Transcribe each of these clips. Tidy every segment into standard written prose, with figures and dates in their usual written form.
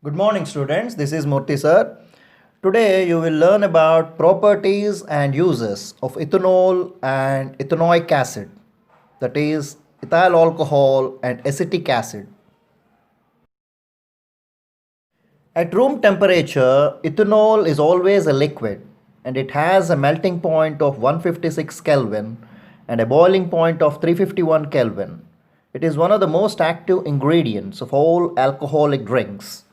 Good morning, students. This is Murthy, sir. Today, you will learn about properties and uses of ethanol and ethanoic acid, that is, ethyl alcohol and acetic acid. At room temperature, ethanol is always a liquid and it has a melting point of 156 Kelvin and a boiling point of 351 Kelvin. It is one of the most active ingredients of all alcoholic drinks.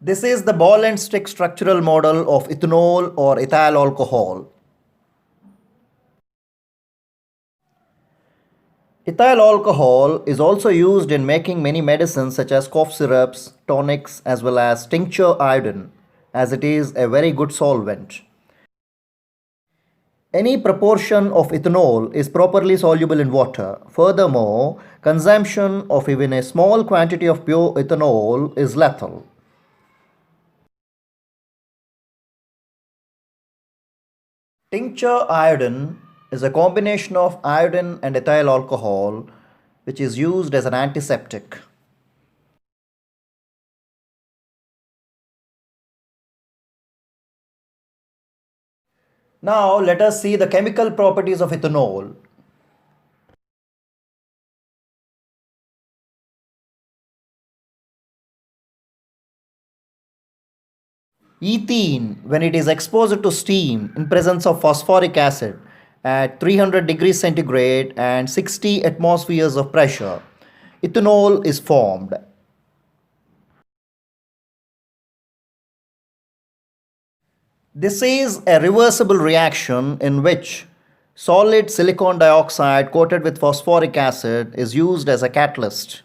This is the ball and stick structural model of ethanol or ethyl alcohol. Ethyl alcohol is also used in making many medicines such as cough syrups, tonics, as well as tincture iodine, as it is a very good solvent. Any proportion of ethanol is properly soluble in water. Furthermore, consumption of even a small quantity of pure ethanol is lethal. Tincture iodine is a combination of iodine and ethyl alcohol which is used as an antiseptic. Now let us see the chemical properties of ethanol. Ethene, when it is exposed to steam in presence of phosphoric acid at 300 degrees centigrade and 60 atmospheres of pressure, ethanol is formed. This is a reversible reaction in which solid silicon dioxide coated with phosphoric acid is used as a catalyst.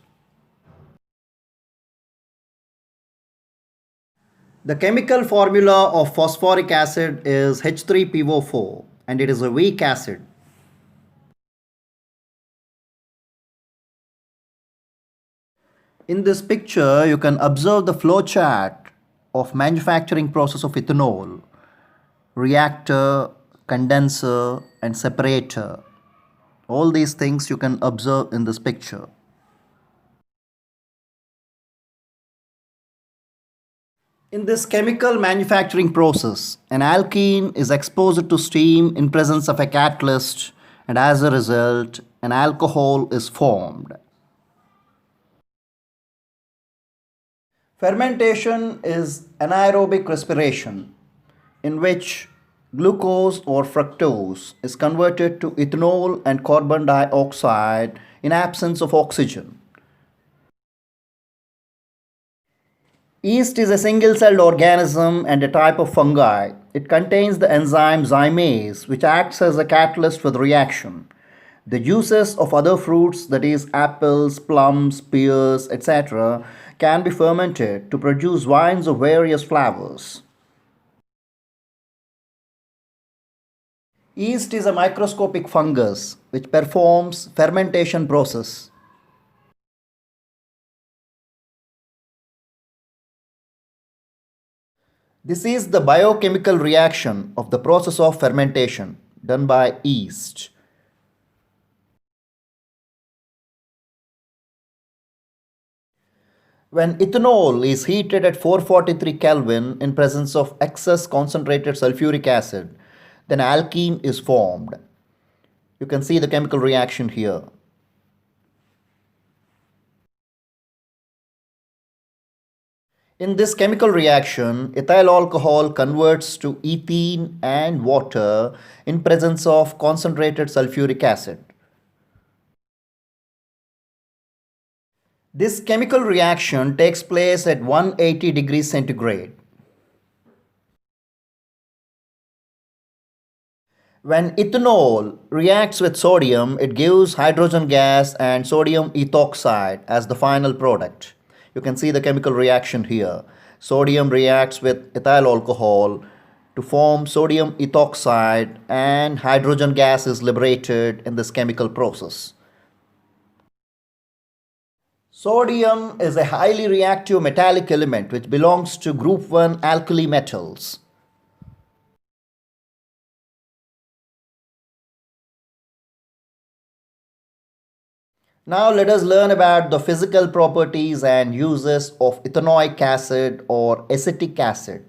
The chemical formula of phosphoric acid is H3PO4 and it is a weak acid. In this picture, you can observe the flow chart of manufacturing process of ethanol, reactor, condenser and separator. All these things you can observe in this picture. In this chemical manufacturing process, an alkene is exposed to steam in presence of a catalyst and as a result, an alcohol is formed. Fermentation is anaerobic respiration in which glucose or fructose is converted to ethanol and carbon dioxide in absence of oxygen. Yeast is a single-celled organism and a type of fungi. It contains the enzyme zymase, which acts as a catalyst for the reaction. The juices of other fruits, that is apples, plums, pears, etc., can be fermented to produce wines of various flavors. Yeast is a microscopic fungus which performs fermentation process. This is the biochemical reaction of the process of fermentation done by yeast. When ethanol is heated at 443 Kelvin in presence of excess concentrated sulfuric acid, then alkene is formed. You can see the chemical reaction here. In this chemical reaction, ethyl alcohol converts to ethene and water in presence of concentrated sulfuric acid. This chemical reaction takes place at 180 degrees centigrade. When ethanol reacts with sodium, it gives hydrogen gas and sodium ethoxide as the final product. You can see the chemical reaction here. Sodium reacts with ethyl alcohol to form sodium ethoxide and hydrogen gas is liberated in this chemical process. Sodium is a highly reactive metallic element which belongs to group 1 alkali metals. Now let us learn about the physical properties and uses of ethanoic acid or acetic acid.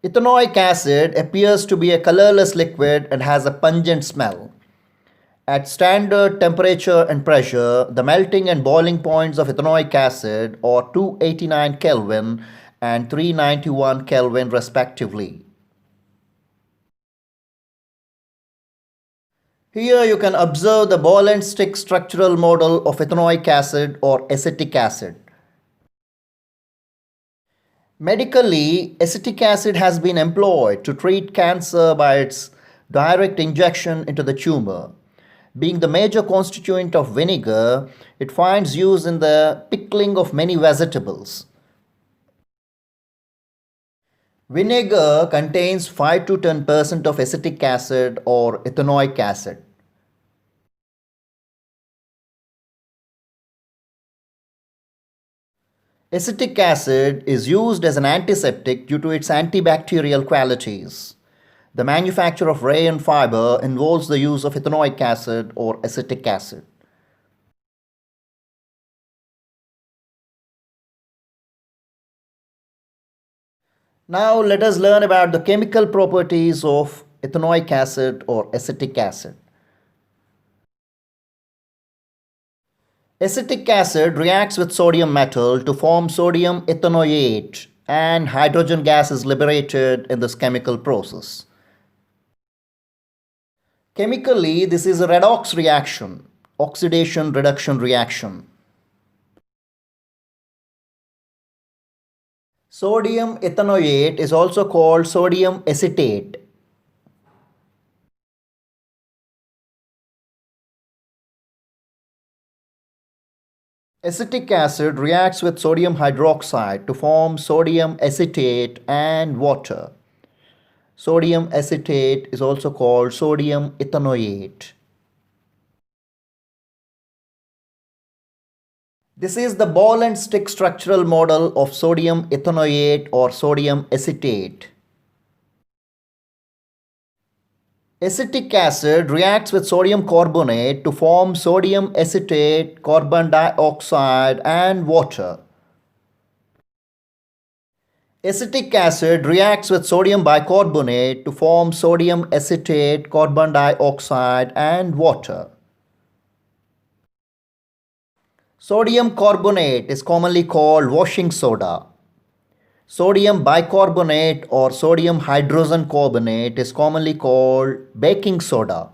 Ethanoic acid appears to be a colorless liquid and has a pungent smell. At standard temperature and pressure, the melting and boiling points of ethanoic acid are 289 Kelvin and 391 Kelvin respectively. Here you can observe the ball and stick structural model of ethanoic acid or acetic acid. Medically, acetic acid has been employed to treat cancer by its direct injection into the tumor. Being the major constituent of vinegar, it finds use in the pickling of many vegetables. Vinegar contains 5 to 10% of acetic acid or ethanoic acid. Acetic acid is used as an antiseptic due to its antibacterial qualities. The manufacture of rayon fiber involves the use of ethanoic acid or acetic acid. Now let us learn about the chemical properties of ethanoic acid or acetic acid. Acetic acid reacts with sodium metal to form sodium ethanoate and hydrogen gas is liberated in this chemical process. Chemically, this is a redox reaction, oxidation reduction reaction. Sodium ethanoate is also called sodium acetate. Acetic acid reacts with sodium hydroxide to form sodium acetate and water. Sodium acetate is also called sodium ethanoate. This is the ball and stick structural model of sodium ethanoate or sodium acetate. Acetic acid reacts with sodium carbonate to form sodium acetate, carbon dioxide and water. Acetic acid reacts with sodium bicarbonate to form sodium acetate, carbon dioxide and water. Sodium carbonate is commonly called washing soda. Sodium bicarbonate or sodium hydrogen carbonate is commonly called baking soda.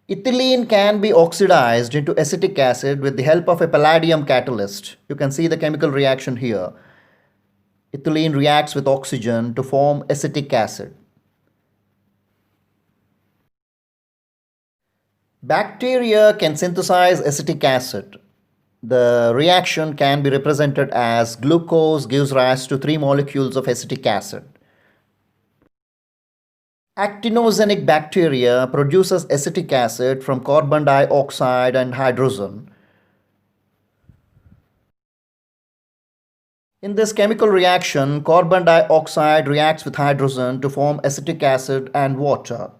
Ethylene can be oxidized into acetic acid with the help of a palladium catalyst. You can see the chemical reaction here. Ethylene reacts with oxygen to form acetic acid. Bacteria can synthesize acetic acid. The reaction can be represented as glucose gives rise to 3 molecules of acetic acid. Actinogenic bacteria produces acetic acid from carbon dioxide and hydrogen. In this chemical reaction, carbon dioxide reacts with hydrogen to form acetic acid and water.